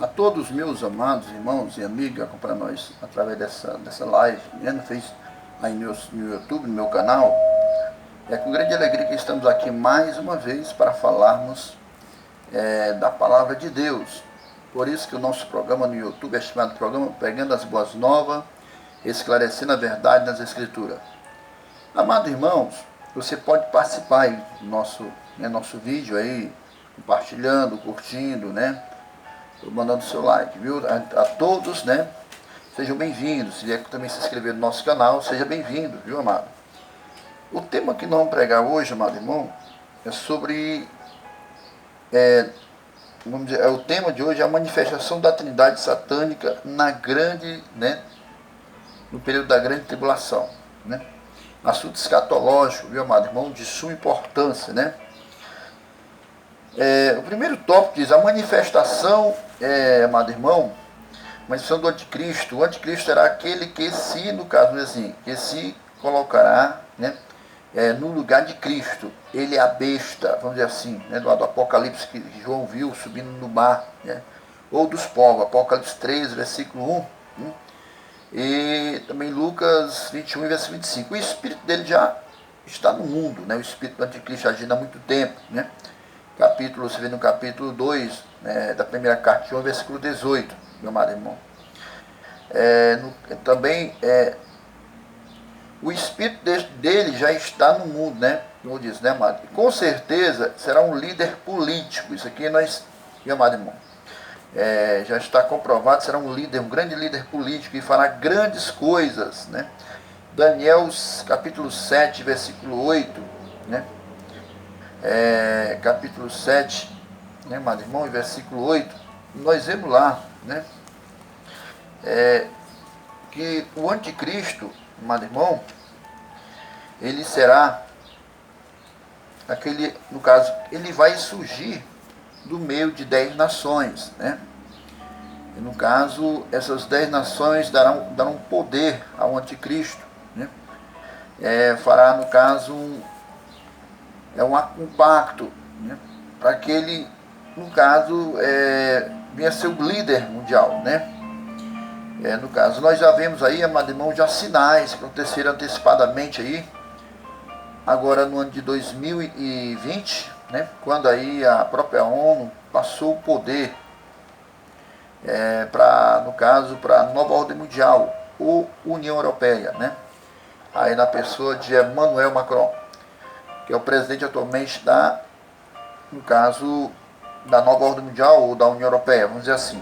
A todos os meus amados irmãos e amigos que acompanham nós através dessa live, né, aí no YouTube, no meu canal, é com grande alegria que estamos aqui mais uma vez para falarmos da Palavra de Deus. Por isso que o nosso programa no YouTube é chamado Programa Pregando as Boas Novas, esclarecendo a verdade nas Escrituras. Amados irmãos, você pode participar aí do nosso vídeo aí, compartilhando, curtindo, né? Mandando seu like, viu? A todos, né? Sejam bem-vindos. Se vier também se inscrever no nosso canal, seja bem-vindo, viu, amado? O tema que nós vamos pregar hoje, amado irmão, é sobre... vamos dizer, o tema de hoje é a manifestação da Trindade satânica no período da grande tribulação, né? Assunto escatológico, viu, amado irmão, de suma importância, né? O primeiro tópico diz a manifestação, amado irmão, manifestação do anticristo. O anticristo será aquele que no caso assim, que se colocará, né, no lugar de Cristo. Ele é a besta, vamos dizer assim, né, do Apocalipse que João viu subindo no mar, né, ou dos povos, Apocalipse 3, versículo 1, né, e também Lucas 21, versículo 25. O espírito dele já está no mundo, né, o espírito do anticristo agindo há muito tempo, né. Você vê no capítulo 2, né, da primeira carta de João, versículo 18, meu amado irmão. Também o espírito dele já está no mundo, né? Como eu disse, né, amado? E com certeza será um líder político. Isso aqui meu amado irmão, já está comprovado, será um grande líder político e fará grandes coisas, né? Daniel capítulo 7, versículo 8, né? Capítulo 7, né, amado irmão, e versículo 8, nós vemos lá, né, que o anticristo, amado irmão, ele será aquele, no caso, ele vai surgir do meio de 10 nações, né? E no caso, essas 10 nações darão poder ao anticristo, né? Fará, no caso, um pacto, né, para que ele, no caso, venha ser o líder mundial, né? No caso, nós já vemos aí, amado irmão, já sinais que aconteceram antecipadamente aí, agora no ano de 2020, né, quando aí a própria ONU passou o poder no caso, para a nova ordem mundial, ou União Europeia, né? Aí na pessoa de Emmanuel Macron, que é o presidente atualmente no caso, da nova ordem mundial ou da União Europeia, vamos dizer assim.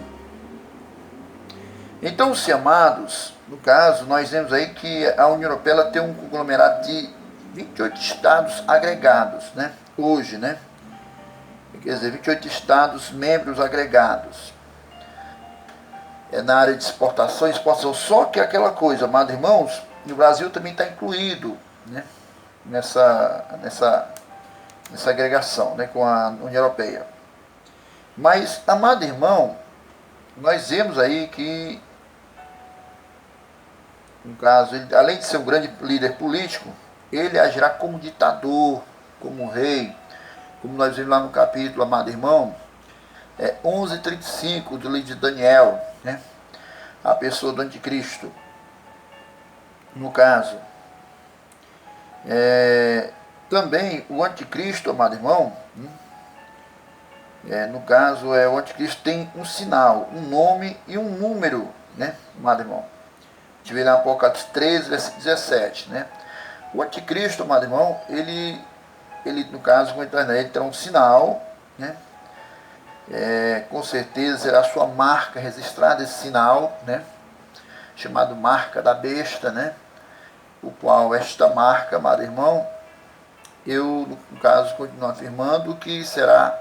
Então, os amados, no caso, nós vemos aí que a União Europeia ela tem um conglomerado de 28 estados agregados, né? Hoje, né? Quer dizer, 28 estados membros agregados. Na área de exportação, só que aquela coisa, amados irmãos, o Brasil também está incluído, né, nessa agregação, né, com a União Europeia. Mas, amado irmão, nós vemos aí que, no caso, ele, além de ser um grande líder político, ele agirá como ditador, como rei, como nós vemos lá no capítulo, amado irmão, 11:35 do livro de Daniel, né, a pessoa do anticristo. No caso, também o anticristo, amado irmão, no caso, o anticristo tem um sinal, um nome e um número, né, amado irmão? A gente vê lá no Apocalipse 13, versículo 17, né? O anticristo, amado irmão, ele no caso, ele terá um sinal, né? Com certeza será a sua marca registrada, esse sinal, né, chamado marca da besta, né, o qual esta marca, amado irmão, eu, no caso, continuo afirmando que será,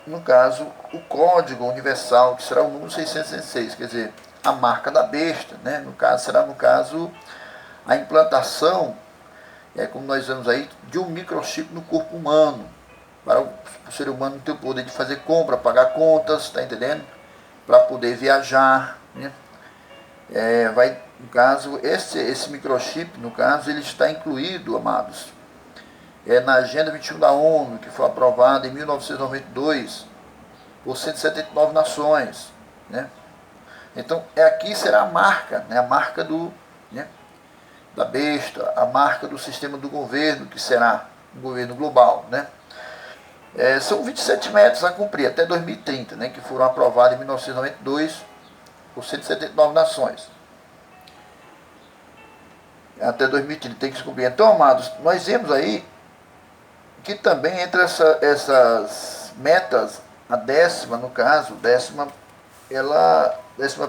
no caso, o código universal, que será o número 666, quer dizer, a marca da besta, né, no caso, será, no caso, a implantação, como nós vemos aí, de um microchip no corpo humano, para o ser humano ter o poder de fazer compra, pagar contas, está entendendo? Para poder viajar, né? No caso, esse microchip, no caso, ele está incluído, amados, na Agenda 21 da ONU, que foi aprovada em 1992, por 179 nações, né? Então, aqui será a marca, né? A marca né? Da besta, a marca do sistema do governo, que será um governo global, né? São 27 metas a cumprir até 2030, né? Que foram aprovados em 1992 por 179 nações. Até 2030 tem que se cumprir. Então, amados, nós vemos aí que também entre essas metas, a décima, no caso, décima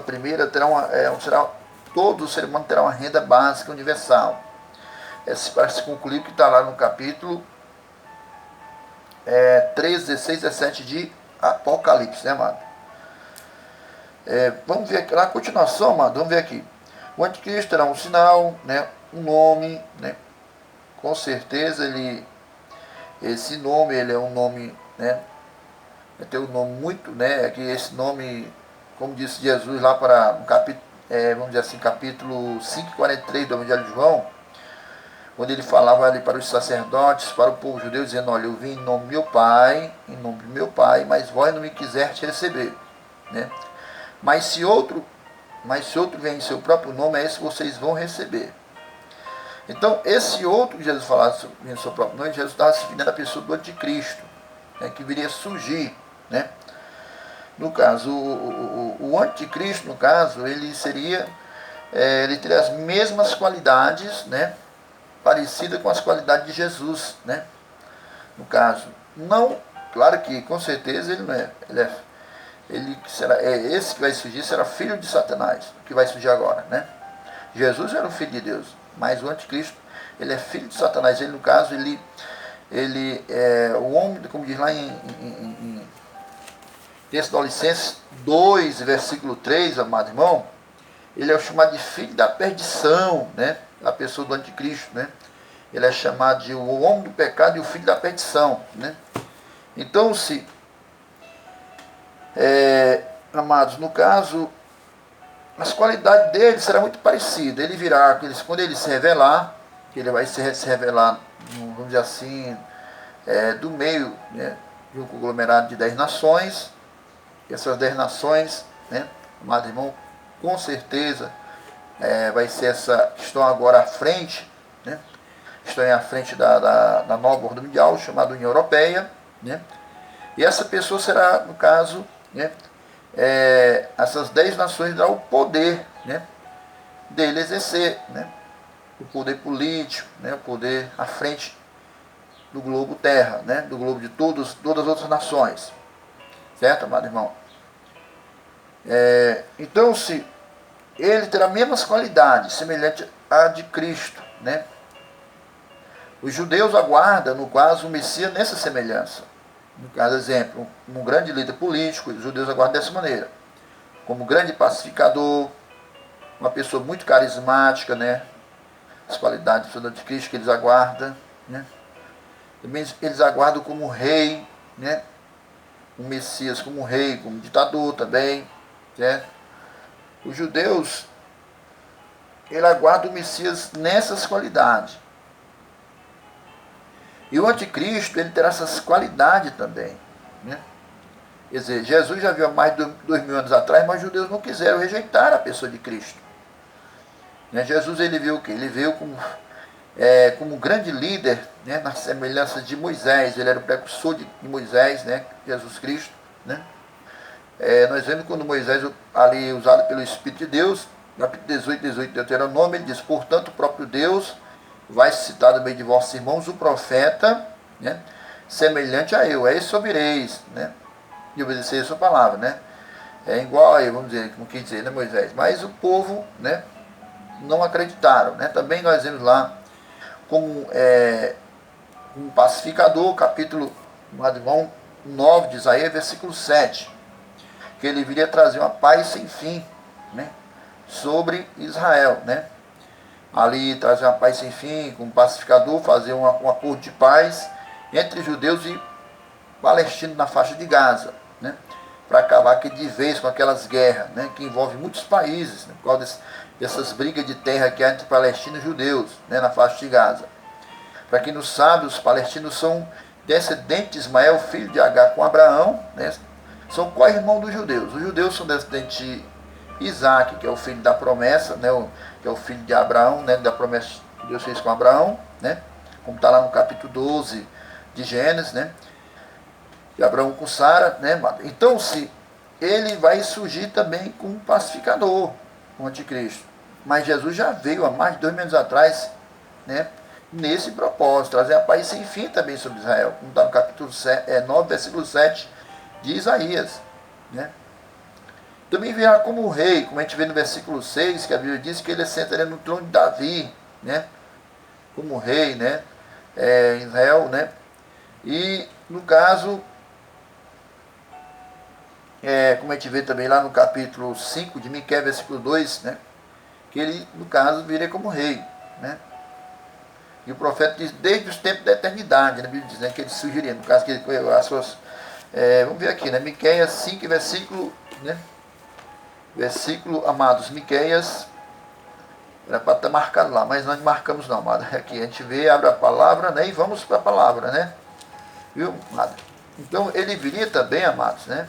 primeira terá todo ser humano terá uma renda básica universal. Para se concluir o que está lá no capítulo 13, 16, 17 de Apocalipse, né, amado? Vamos ver aqui, na continuação, amado, vamos ver aqui. O anticristo terá um sinal, né, um nome, né? Com certeza esse nome, ele é um nome, né? Tem um nome muito, né? Que esse nome, como disse Jesus lá para um capítulo, vamos dizer assim, capítulo 5:43 do Evangelho de João, onde ele falava ali para os sacerdotes, para o povo judeu, dizendo: olha, eu vim em nome do meu pai, mas vós não me quiseste receber, né? Mas se outro vem em seu próprio nome, é esse que vocês vão receber. Então, esse outro que Jesus falava em seu próprio nome, Jesus estava se referindo à pessoa do anticristo, né, que viria surgir, né? No caso, o anticristo, no caso, ele teria as mesmas qualidades, né, parecidas com as qualidades de Jesus, né? No caso, não, claro que com certeza ele não é, esse que vai surgir será filho de Satanás, que vai surgir agora, né? Jesus era o filho de Deus, mas o anticristo, ele é filho de Satanás. Ele, no caso, ele é o homem, como diz lá em Tessalonicenses 2, versículo 3, amado irmão, ele é chamado de filho da perdição, né? A pessoa do anticristo, né? Ele é chamado de o homem do pecado e o filho da perdição, né? Então, amados, no caso, as qualidades dele serão muito parecidas. Ele virá, quando ele se revelar, que ele vai se revelar, vamos dizer assim, do meio, né, de um conglomerado de 10 nações. E essas 10 nações, né, amado irmão, com certeza vai ser essa que estão agora à frente, né, estão à frente da nova ordem mundial, chamada União Europeia, né, e essa pessoa será, no caso, né, essas 10 nações darão o poder, né, dele exercer, né, o poder político, né, o poder à frente do globo terra, né, do globo de todas as outras nações. Certo, amado irmão? Então, se ele terá as mesmas qualidades, semelhante à de Cristo, né? Os judeus aguardam, no caso, o Messias nessa semelhança. No caso, exemplo, um grande líder político, os judeus aguardam dessa maneira. Como grande pacificador, uma pessoa muito carismática, né? As qualidades do anticristo que eles aguardam, né? Também eles aguardam como rei, né? O Messias como rei, como ditador também, certo? Os judeus, ele aguarda o Messias nessas qualidades. E o anticristo, ele terá essas qualidades também, né? Quer dizer, Jesus já viu há mais de 2000 anos atrás, mas os judeus não quiseram rejeitar a pessoa de Cristo. Né? Jesus, ele viu o quê? Ele veio como grande líder, né? Na semelhança de Moisés. Ele era o precursor de Moisés, né? Jesus Cristo, né? Nós vemos quando Moisés, ali usado pelo Espírito de Deus, capítulo 18 de Deuteronômio, ele diz: portanto, o próprio Deus vai citar no meio de vossos irmãos o profeta, né, semelhante a eu, esse ouvireis, né, e obedecer a sua palavra, né? É igual a eu, vamos dizer, como quem dizer, né, Moisés? Mas o povo, né, não acreditaram, né? Também nós vemos lá como um pacificador, capítulo 9 de Isaías, versículo 7, que ele viria trazer uma paz sem fim, né, sobre Israel, né? Ali trazer uma paz sem fim, como pacificador, fazer um acordo de paz entre judeus e palestinos na faixa de Gaza, né? Para acabar aqui de vez com aquelas guerras, né, que envolvem muitos países, né, por causa dessas brigas de terra que há entre palestinos e judeus, né, na faixa de Gaza. Para quem não sabe, os palestinos são descendentes de Ismael, filho de Agar com Abraão, né, são co-irmãos dos judeus. Os judeus são descendentes de Isaac, que é o filho da promessa, né, que é o filho de Abraão, né, da promessa que Deus fez com Abraão, né, como está lá no capítulo 12 de Gênesis, né, de Abraão com Sara, né. Então, se ele vai surgir também como um pacificador, o anticristo. Mas Jesus já veio há mais de 2.000 anos atrás, né, nesse propósito, trazer a paz sem fim também sobre Israel, como está no capítulo 9, versículo 7 de Isaías, né. Também virá como rei, como a gente vê no versículo 6, que a Bíblia diz que ele sentaria no trono de Davi, né, como rei, né, em Israel, né. E no caso, como a gente vê também lá no capítulo 5 de Miqueias, versículo 2, né, que ele, no caso, viria como rei, né. E o profeta diz, desde os tempos da eternidade, né, a Bíblia diz, né, que ele surgiria, no caso, que ele, as suas, vamos ver aqui, né, Miqueias 5, versículo, né, versículo, amados, Miqueias, era para estar marcado lá, mas nós não marcamos não, amado. Aqui a gente vê, abre a palavra, né, e vamos para a palavra, né, viu, amado? Então, ele viria também, amados, né.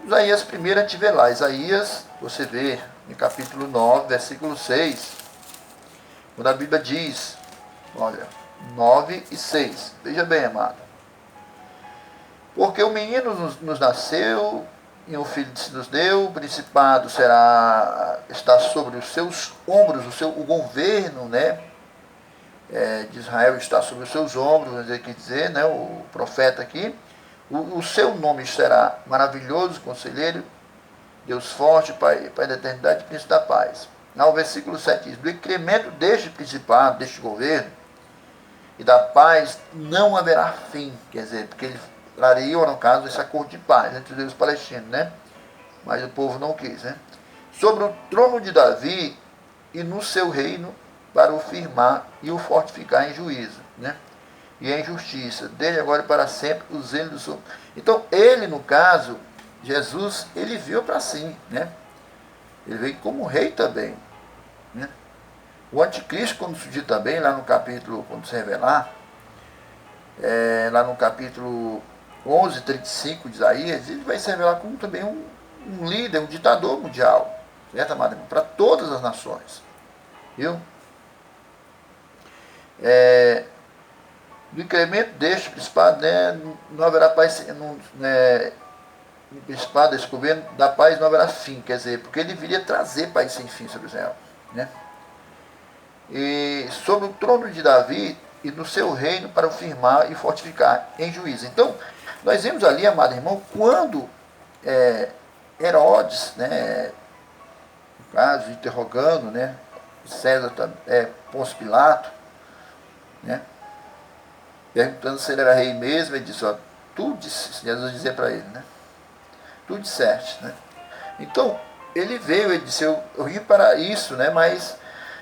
Isaías primeiro a gente vê lá, Isaías, você vê, no capítulo 9, versículo 6, quando a Bíblia diz, olha, 9 e 6, veja bem, amado. Porque o menino nos nasceu, e um filho se nos deu, o principado está sobre os seus ombros, o governo, né, de Israel está sobre os seus ombros, vamos dizer, né, o profeta aqui. O seu nome será maravilhoso, conselheiro, Deus forte, Pai da eternidade, príncipe da paz. O versículo 7 diz, do incremento deste principado, deste governo, e da paz não haverá fim, quer dizer, porque ele traria, no caso, esse acordo de paz entre os judeus e os palestinos, né? Mas o povo não quis, né? Sobre o trono de Davi e no seu reino, para o firmar e o fortificar em juízo, né? E em justiça, dele agora e para sempre, o zelo do Senhor. Então, ele, no caso, Jesus, ele veio para si, né? Ele veio como rei também, né? O anticristo, quando surgir também, lá no capítulo, quando se revelar, lá no capítulo 11, 35 de Isaías, ele vai se revelar como também um líder, um ditador mundial, certo, amado? Para todas as nações, viu? Do incremento deste principado, né, não haverá paz, no principado desse governo, da paz não haverá fim, quer dizer, porque ele viria trazer paz sem fim sobre Israel, né? E sobre o trono de Davi e no seu reino para o firmar e fortificar em juízo. Então, nós vemos ali, amado irmão, quando Herodes, né, no caso, interrogando, né, César, Pôncio Pilato, né, perguntando se ele era rei mesmo, ele disse, ó, tu disse, Jesus dizia para ele, né, tu disseste, né. Então, ele veio, ele disse, eu vim para isso, né, mas,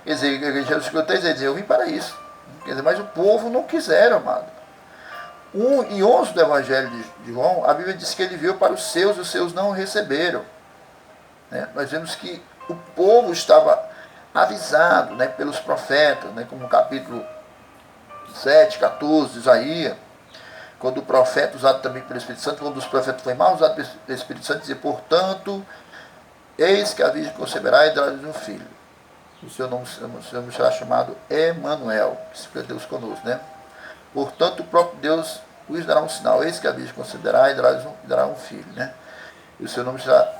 quer dizer, Jesus ficou 3 vezes, eu vim para isso, quer dizer, mas o povo não quiseram, amado. Em 11 do Evangelho de João, a Bíblia diz que ele veio para os seus não o receberam, né. Nós vemos que o povo estava avisado, né, pelos profetas, né, como no capítulo 7, 14 de Isaías, quando o profeta, usado também pelo Espírito Santo, quando os profetas foi mal usado pelo Espírito Santo, dizia, portanto, eis que a virgem conceberá e dará-lhes um filho. O seu nome será chamado Emanuel, que significa Deus conosco, né? Portanto, o próprio Deus os dará um sinal, eis que a virgem conceberá e dará um filho, né? E o seu nome será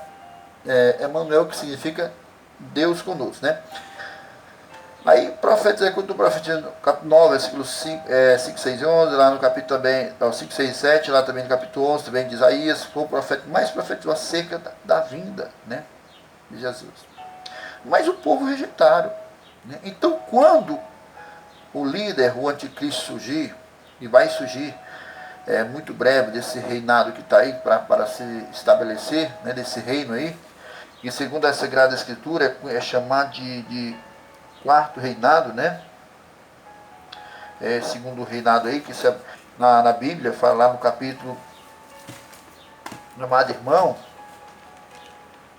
Emanuel, que significa Deus conosco, né? Aí o profeta executa o profeta no capítulo 9, versículos 5, 6 e 11, lá no capítulo também, 5, 6 e 7, lá também no capítulo 11, também de Isaías, foi o profeta mais profetizou acerca da vinda, né, de Jesus. Mas o povo rejeitaram, né? Então, quando o líder, o anticristo surgir, e vai surgir muito breve desse reinado que está aí para se estabelecer, né, desse reino aí, e segundo a Sagrada Escritura é chamado de quarto reinado, né? Segundo reinado aí, que na Bíblia, fala lá no capítulo, meu amado irmão,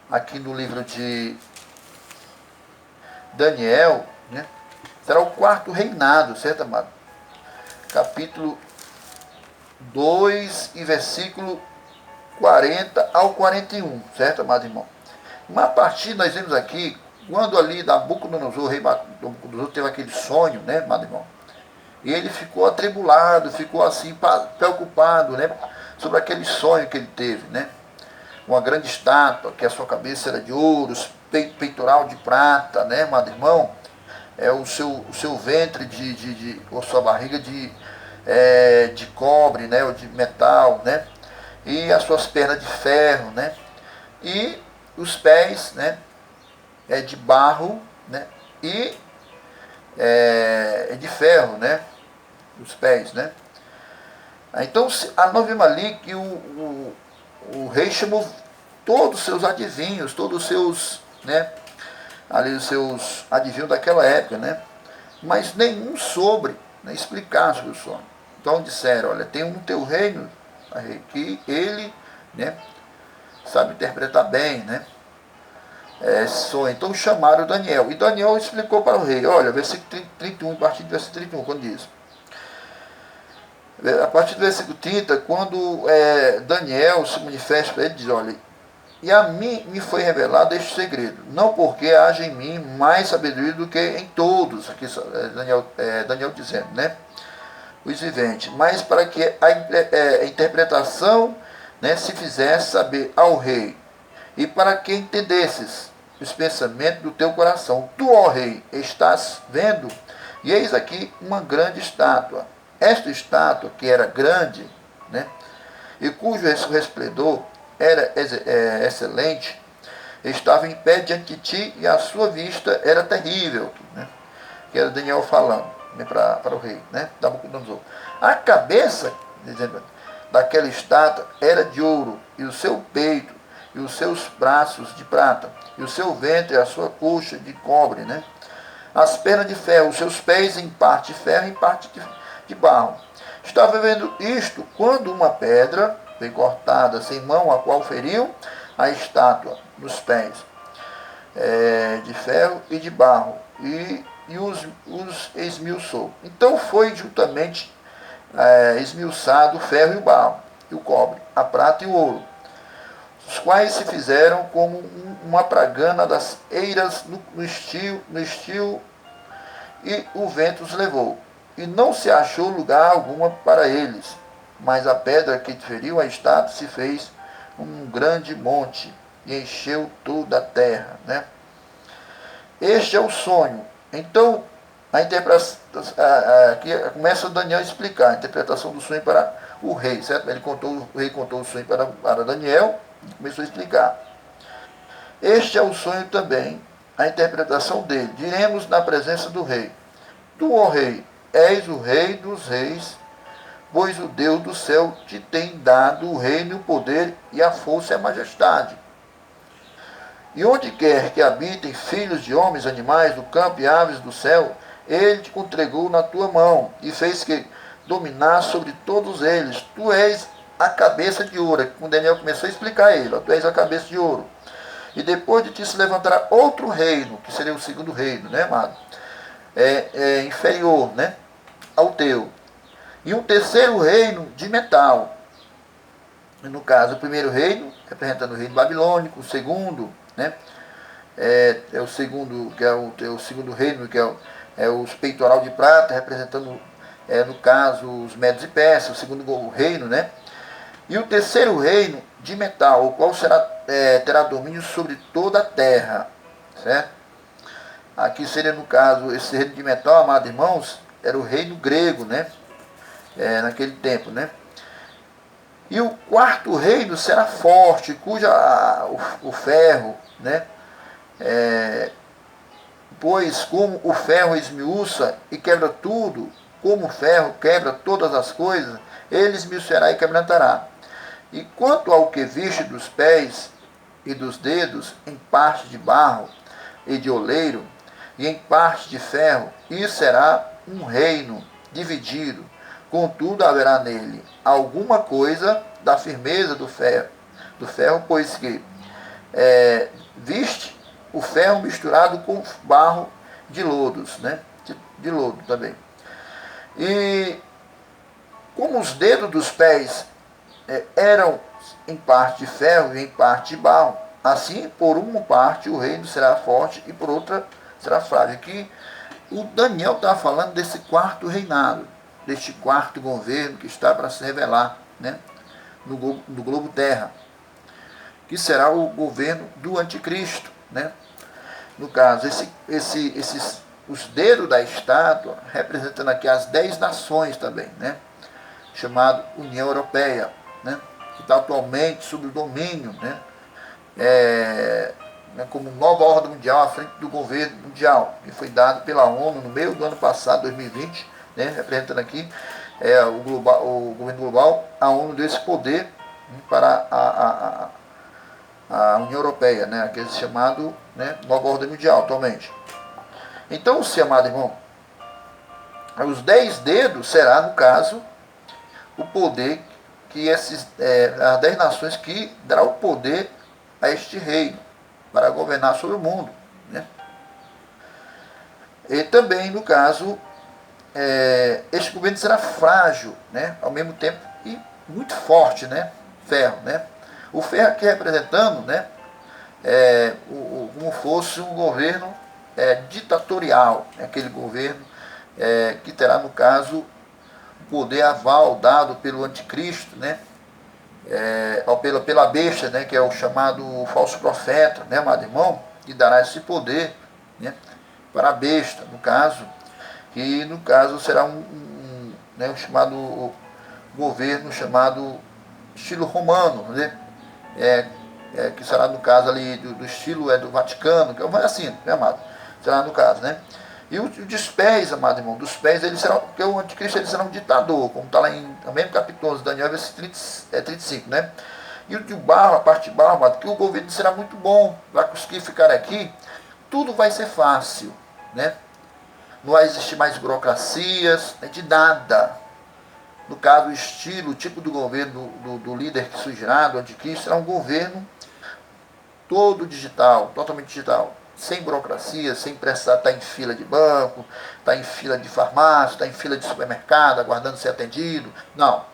aqui no livro de Daniel, né? Será o quarto reinado, certo, amado? Capítulo 2 e versículo 40 ao 41, certo, amado irmão? Mas a partir, nós vemos aqui, quando ali Nabucodonosor, o rei Nabucodonosor teve aquele sonho, né, amado irmão? E ele ficou atribulado, ficou assim, preocupado, né, sobre aquele sonho que ele teve, né? Uma grande estátua, que a sua cabeça era de ouro, peitoral de prata, né, amado irmão? O seu ventre ou sua barriga de cobre, né, ou de metal, né? E as suas pernas de ferro, né? E os pés, né, de barro, né? E de ferro, né? Os pés, né? Então, a Novi Malik, o rei chamou todos os seus adivinhos, todos os seus, né? Ali os seus adivinhos daquela época, né? Mas nenhum soube, né, explicar sobre o sonho. Então disseram, olha, tem um no teu reino, que ele, né, sabe interpretar bem, né? Sonho. Então chamaram Daniel. E Daniel explicou para o rei, olha, versículo 31, a partir do versículo 31, quando diz. A partir do versículo 30, quando Daniel se manifesta para ele, diz, olha, e a mim me foi revelado este segredo, não porque haja em mim mais sabedoria do que em todos, aqui Daniel dizendo, né, os viventes, mas para que a interpretação, né, se fizesse saber ao rei, e para que entendesses os pensamentos do teu coração. Tu, ó rei, estás vendo, e eis aqui uma grande estátua. Esta estátua, que era grande, né, e cujo resplendor era excelente, estava em pé diante de ti, e a sua vista era terrível, né? Que era Daniel falando, né, para o rei, né? Nabucodonosor. A cabeça, dizendo, daquela estátua era de ouro, e o seu peito, e os seus braços de prata, e o seu ventre, e a sua coxa de cobre, né? As pernas de ferro, os seus pés em parte de ferro e em parte de barro. Estava vendo isto quando uma pedra foi cortada sem mão, a qual feriu a estátua nos pés, de ferro e de barro, e os esmiuçou. Então foi juntamente esmiuçado o ferro e o barro, e o cobre, a prata e o ouro, os quais se fizeram como uma pragana das eiras no estio, e o vento os levou. E não se achou lugar alguma para eles, mas a pedra que feriu a estátua se fez um grande monte e encheu toda a terra, né? Este é o sonho. Então, a interpretação, aqui começa o Daniel a explicar a interpretação do sonho para o rei, certo? O rei contou o sonho para Daniel e começou a explicar. Este é o sonho também, a interpretação dele. Diremos na presença do rei: Tu, ó rei, és o rei dos reis, pois o Deus do céu te tem dado o reino, o poder e a força e a majestade. E onde quer que habitem filhos de homens, animais do campo e aves do céu, ele te entregou na tua mão e fez que dominasse sobre todos eles. Tu és a cabeça de ouro. Quando Daniel começou a explicar a ele, ó, tu és a cabeça de ouro. E depois de ti se levantará outro reino, que seria o segundo reino, né, amado? Inferior, né, ao teu. E um terceiro reino de metal. No caso, o primeiro reino, representando o reino babilônico, o segundo, né, o segundo, que é o segundo reino, que é os peitoral de prata, representando, no caso, os medos e persas, o segundo reino, né, e o terceiro reino de metal, o qual terá domínio sobre toda a terra, certo? Aqui seria, no caso, esse reino de metal, amados irmãos, era o reino grego, né, naquele tempo, né. E o quarto reino será forte, o ferro, né, pois como o ferro esmiuça e quebra tudo, como o ferro quebra todas as coisas, ele esmiuçará e quebrantará. E quanto ao que viste dos pés e dos dedos, em parte de barro e de oleiro, e em parte de ferro, isso será um reino dividido. Contudo, haverá nele alguma coisa da firmeza do ferro, pois que viste o ferro misturado com barro de lodos, né? De lodo também. E como os dedos dos pés eram em parte de ferro e em parte de barro. Assim, por uma parte o reino será forte e por outra será frágil. Aqui o Daniel está falando desse quarto reinado, deste quarto governo que está para se revelar, né, no globo terra, que será o governo do anticristo, né? No caso, os dedos da estátua representando aqui as 10 nações também, né? Chamado União Europeia, né? Que está atualmente sob o domínio, né? Como nova ordem mundial à frente do governo mundial, que foi dado pela ONU no meio do ano passado, 2020, né? Representando aqui o governo global. A ONU deu esse poder, né, para a União Europeia, né? Aquele chamado, né, nova ordem mundial atualmente. Então, se amado irmão, os 10 dedos será, no caso, o poder que as 10 nações que dará o poder a este reino para governar sobre o mundo, né? E também, no caso, este governo será frágil, né? Ao mesmo tempo e muito forte, né? Ferro, né? O ferro aqui representando, né? Como fosse um governo ditatorial, aquele governo que terá, no caso, o poder aval dado pelo anticristo, né? Pela besta, né? Que é o chamado falso profeta, né, amado irmão? Que dará esse poder, né, para a besta, no caso, que no caso será né, um chamado governo chamado estilo romano, né? Que será no caso ali do estilo do Vaticano, que é assim, né, amado? Será no caso, né? E o dos pés, amado irmão, dos pés, eles serão, porque o anticristo ele será um ditador, como está lá em no mesmo capítulo 11, Daniel, versículo 35, né? E o de barro, a parte de barro, amado, que o governo será muito bom, vai conseguir ficar aqui, tudo vai ser fácil, né? Não vai existir mais burocracias, de nada. No caso, o estilo, o tipo do governo do líder que surgirá, do anticristo, será um governo todo digital, totalmente digital, sem burocracia, sem precisar estar em fila de banco, estar em fila de farmácia, estar em fila de supermercado, aguardando ser atendido. Não.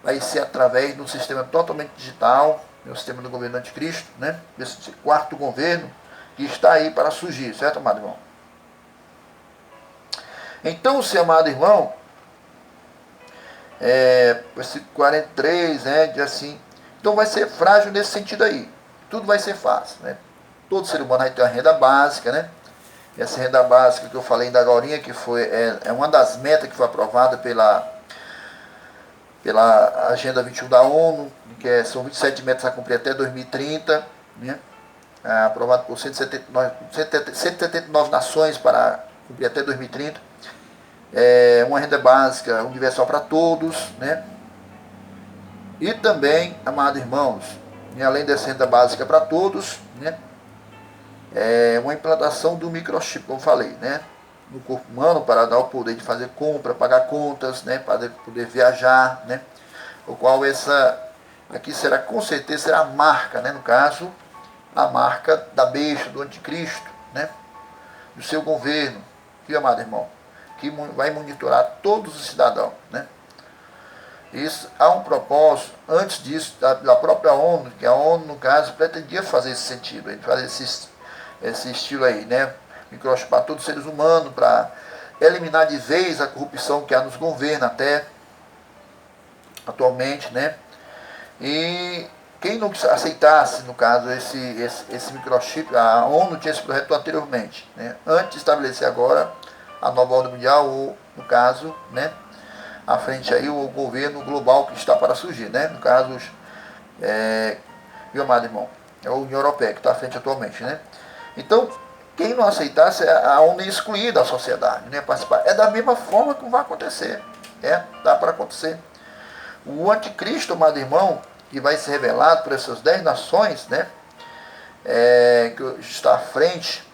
Vai ser através de um sistema totalmente digital, o sistema do governo anticristo, né? Esse quarto governo que está aí para surgir, certo, amado irmão? Então, se amado irmão, esse 43, né, diz assim, então vai ser frágil nesse sentido aí. Tudo vai ser fácil, né? Todo ser humano vai ter uma renda básica, né? Essa renda básica que eu falei ainda agora, que foi, uma das metas que foi aprovada pela Agenda 21 da ONU, que são 27 metas a cumprir até 2030, né? Aprovado por 179 nações para cumprir até 2030. Uma renda básica universal para todos, né? E também, amados irmãos, além dessa renda básica para todos, né? Uma implantação do microchip, como eu falei, né? No corpo humano, para dar o poder de fazer compra, pagar contas, né? Para poder viajar, né? O qual essa aqui será, com certeza, será a marca, né? No caso, a marca da besta, do anticristo, né? Do seu governo, que, amado irmão, que vai monitorar todos os cidadãos, né? Isso há um propósito, antes disso, da própria ONU, que a ONU, no caso, pretendia fazer esse sentido, fazer esse estilo aí, né? Microchipar todos os seres humanos para eliminar de vez a corrupção que há nos governos até atualmente, né? E quem não aceitasse, no caso, esse microchip, a ONU tinha esse projeto anteriormente, né? Antes de estabelecer agora a nova ordem mundial, ou, no caso, né, à frente aí o governo global que está para surgir, né? No caso, meu amado irmão, é a União Europeia que está à frente atualmente, né? Então, quem não aceitasse, a ONU ia excluir da sociedade, né? Participar. É da mesma forma que vai acontecer, dá para acontecer. O anticristo, amado irmão, que vai ser revelado por essas 10 nações, né? Que está à frente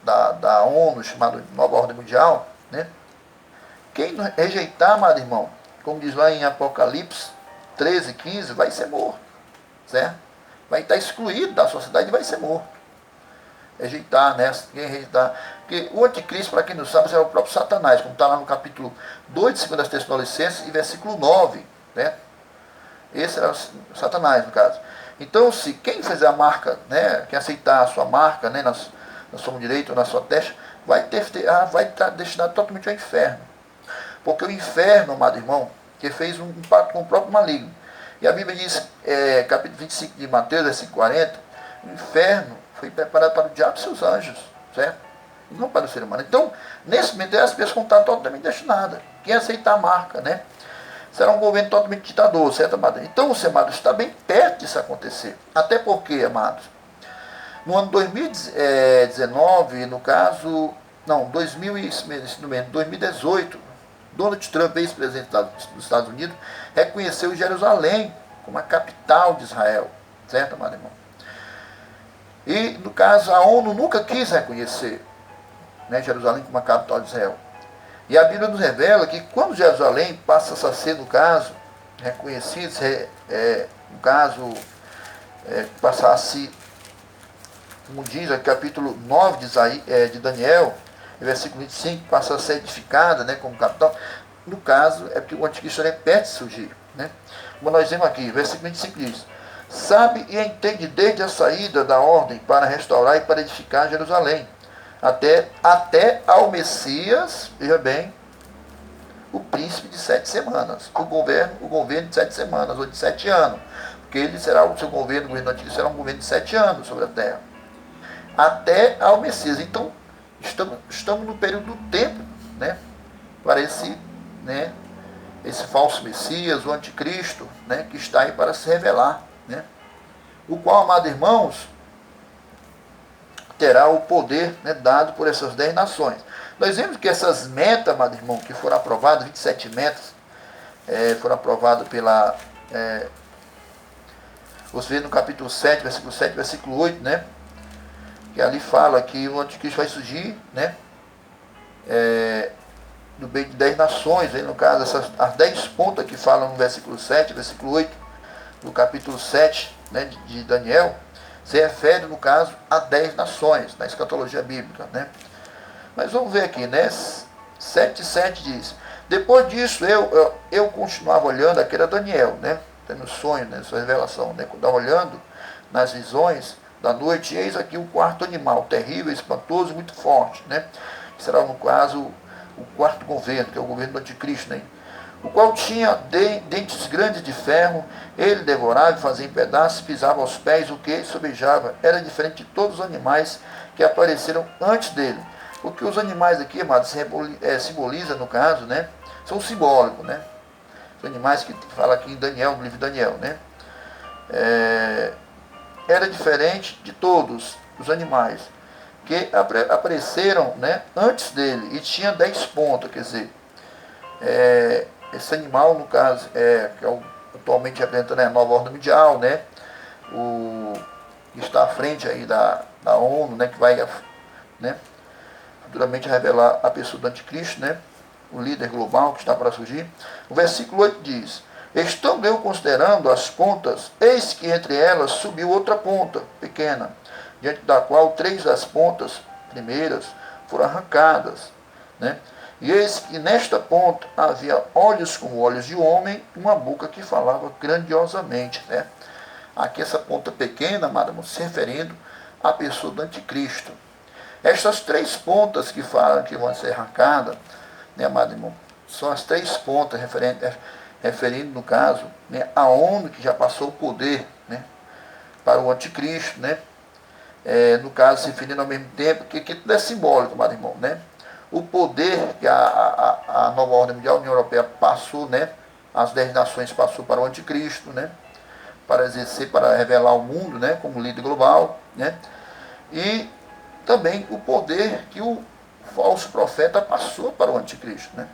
da ONU, chamada Nova Ordem Mundial, né? Quem rejeitar, amado irmão, como diz lá em Apocalipse 13, 15, vai ser morto, certo? Vai estar excluído da sociedade e vai ser morto. Rejeitar, né? Quem rejeitar. Porque o anticristo, para quem não sabe, é o próprio Satanás, como está lá no capítulo 2 de 2 Tessalonicenses e versículo 9, né? Esse era Satanás, no caso. Então, se quem fizer a marca, né, quem aceitar a sua marca, né, na sua direita ou na sua testa, vai estar destinado totalmente ao inferno. Porque o inferno, amado irmão, que fez um pacto com o próprio maligno. E a Bíblia diz, capítulo 25 de Mateus, versículo 40, o inferno foi preparado para o diabo e seus anjos, certo? E não para o ser humano. Então, nesse momento, as pessoas vão estar totalmente destinadas. Quem aceitar a marca, né? Será um governo totalmente ditador, certo, amados? Então, amados, está bem perto disso acontecer. Até porque, amados, no ano 2019, no caso, não, 2018, Donald Trump, ex-presidente dos Estados Unidos, reconheceu Jerusalém como a capital de Israel, certo, amado irmão? E, no caso, a ONU nunca quis reconhecer, né, Jerusalém como a capital de Israel. E a Bíblia nos revela que quando Jerusalém passa a ser, no caso, reconhecido, no caso, passar a se, como diz o capítulo 9 de Daniel, versículo 25, passa a ser edificada, né, como capital, no caso é porque o anticristo é perto de surgir. Né? Como nós vemos aqui, versículo 25 diz, sabe e entende desde a saída da ordem para restaurar e para edificar Jerusalém, até ao Messias, veja bem, o príncipe de 7 semanas, o governo de 7 semanas, ou de 7 anos, porque ele será o seu governo, o governo antigo será um governo de 7 anos sobre a terra, até ao Messias. Então, estamos no período do tempo, né, para esse falso Messias, o anticristo, né, que está aí para se revelar, né, o qual, amados irmãos, terá o poder, né, dado por essas 10 nações. Nós vemos que essas metas, amado irmão, que foram aprovadas, 27 metas, foram aprovadas pela... você vê no capítulo 7, versículo 8, né, que ali fala que o anticristo vai surgir, né, no meio de 10 nações, aí no caso, as 10 pontas que falam no versículo 7, versículo 8, do capítulo 7, né, de Daniel, se refere, no caso, a 10 nações, na escatologia bíblica, né. Mas vamos ver aqui, né, 7,7 diz, depois disso eu continuava olhando, aquele era Daniel, né, tendo sonho, né, sua revelação, né, quando estava olhando nas visões da noite, eis aqui o quarto animal, terrível, espantoso, muito forte, né, que será, no caso, o quarto governo, que é o governo do anticristo, né, o qual tinha dentes grandes de ferro, ele devorava e fazia em pedaços, pisava aos pés o que sobejava, era diferente de todos os animais que apareceram antes dele. O que os animais aqui, amados, simbolizam, no caso, né, são simbólicos, né, os animais que fala aqui em Daniel, no livro de Daniel, né, era diferente de todos os animais que apareceram, né, antes dele, e tinha 10 pontas, quer dizer, esse animal, no caso, que atualmente representa, né, a nova ordem mundial, né, que está à frente aí da ONU, né, que vai, né, futuramente revelar a pessoa do anticristo, né, o líder global que está para surgir. O versículo 8 diz, estando eu considerando as pontas, eis que entre elas subiu outra ponta pequena, diante da qual 3 das pontas primeiras foram arrancadas, né, e eis que nesta ponta havia olhos como olhos de homem, uma boca que falava grandiosamente, né. Aqui essa ponta pequena, amado, se referindo à pessoa do anticristo. Estas 3 pontas que falam que vão ser arrancadas, né, amado irmão, são as 3 pontas referindo, no caso, né, a ONU que já passou o poder, né, para o anticristo, né, no caso, se referindo ao mesmo tempo, que tudo é simbólico, amado irmão, né, o poder que a nova ordem mundial, a União Europeia passou, né, as 10 nações passou para o anticristo, né, para exercer, para revelar ao mundo, né, como líder global, né, e também o poder que o falso profeta passou para o anticristo, né.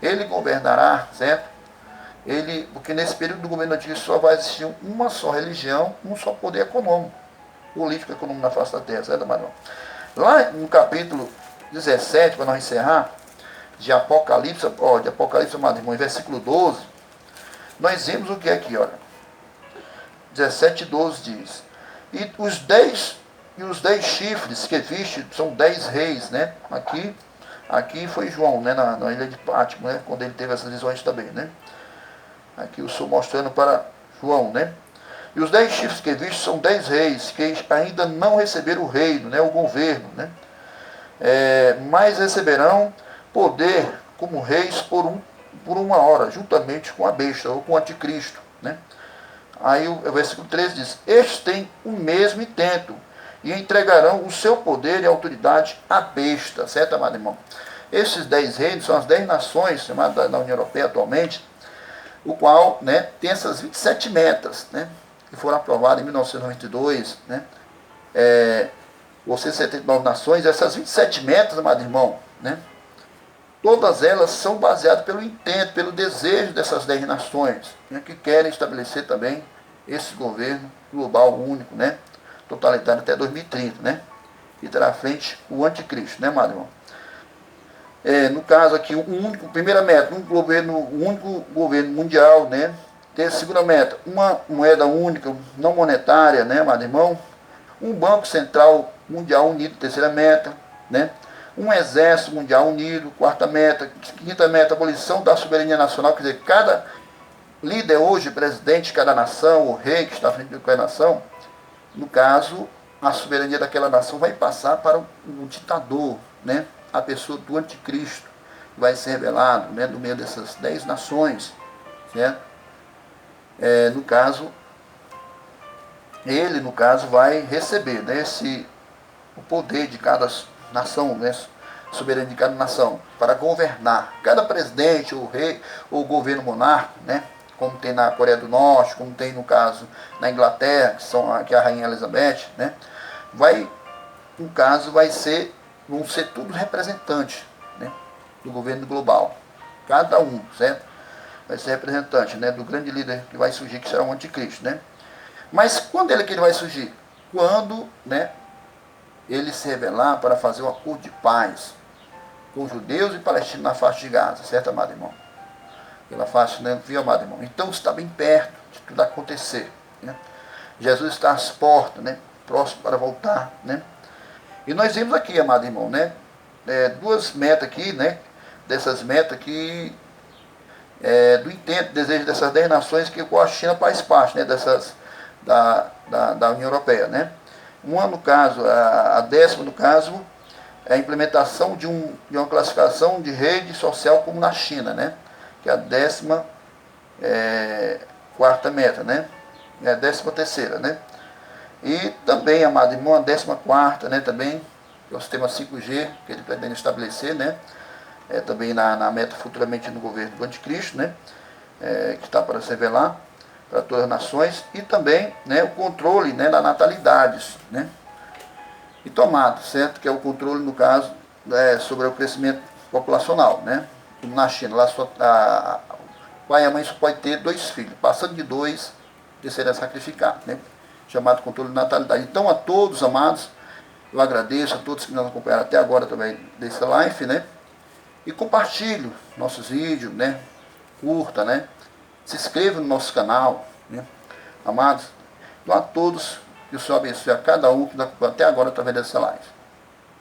Ele governará, certo? Porque nesse período do governo anticristo só vai existir uma só religião, um só poder econômico, político e econômico na face da terra, certo, Manuel? Lá no capítulo 17, para nós encerrar, de Apocalipse, amado irmão, em versículo 12, nós vemos o que é aqui, olha. 17, 12 diz, e os 10 chifres que viste são 10 reis, né? Aqui foi João, né? Na ilha de Pátimo, né? Quando ele teve essas visões também, né? Aqui eu estou mostrando para João, né? E os 10 chifres que viste são 10 reis que ainda não receberam o reino, né? O governo, né? Mas receberão poder como reis por uma hora, juntamente com a besta, ou com o anticristo, né? Aí o versículo 13 diz: estes têm o mesmo intento, e entregarão o seu poder e autoridade à besta, certo, amado irmão? Esses 10 reinos são as 10 nações chamadas da União Europeia atualmente, o qual, né, tem essas 27 metas, né, que foram aprovadas em 1992, né, ou 79 nações. Essas 27 metas, amado irmão, né, todas elas são baseadas pelo intento, pelo desejo dessas 10 nações, né, que querem estabelecer também esse governo global único, né, totalitário até 2030, né, e terá à frente o anticristo, né, amado irmão? No caso aqui, primeira meta, um único governo mundial, né? Segunda meta, uma moeda única, não monetária, né, amado irmão? Um banco central mundial unido, terceira meta, né? Um exército mundial unido, quarta meta. Quinta meta, abolição da soberania nacional, quer dizer, cada líder hoje, presidente de cada nação, o rei que está à frente de cada nação, no caso, a soberania daquela nação vai passar para o ditador, né? A pessoa do anticristo, que vai ser revelado, né, no meio dessas 10 nações, certo? No caso, ele, no caso, vai receber, né, o poder de cada nação, né, soberania de cada nação, para governar. Cada presidente, ou rei, ou governo monarca, né, como tem na Coreia do Norte, como tem, no caso, na Inglaterra, que é a Rainha Elizabeth, né, no caso, vão ser todos representantes, né, do governo global. Cada um, certo? Vai ser representante, né, do grande líder que vai surgir, que será o anticristo, né? Mas quando que ele vai surgir? Quando, né, ele se revelar para fazer um acordo de paz com os judeus e palestinos na faixa de Gaza, certo, amado irmão? Pela faixa, né, viu, amado irmão? Então está bem perto de tudo acontecer, né? Jesus está às portas, né, próximo para voltar, né? E nós vimos aqui, amado irmão, né, duas metas aqui, né, dessas metas que do intento, desejo dessas 10 nações que a China faz parte, né, da União Europeia, né. Uma, no caso, a décima, no caso, é a implementação de uma classificação de rede social como na China, né, que é a 14ª meta, né, é a 13ª, né. E também, amado irmão, a 14ª, né, também, que é o sistema 5G, que ele pretende estabelecer, né, também na meta futuramente no governo do anticristo, né, que está para se revelar para todas as nações, e também, né, o controle, né, da natalidade, né, e tomado, certo, que é o controle, no caso, sobre o crescimento populacional, né, como na China, lá o pai e a mãe só pode ter 2 filhos, passando de 2, o terceiro é sacrificado, né, chamado controle de natalidade. Então, a todos, amados, eu agradeço a todos que nos acompanharam até agora também desse live, né, e compartilhe nossos vídeos, né, curta, né, se inscreva no nosso canal, né, amados. Então, a todos, que o Senhor abençoe a cada um que nos acompanha até agora através dessa live.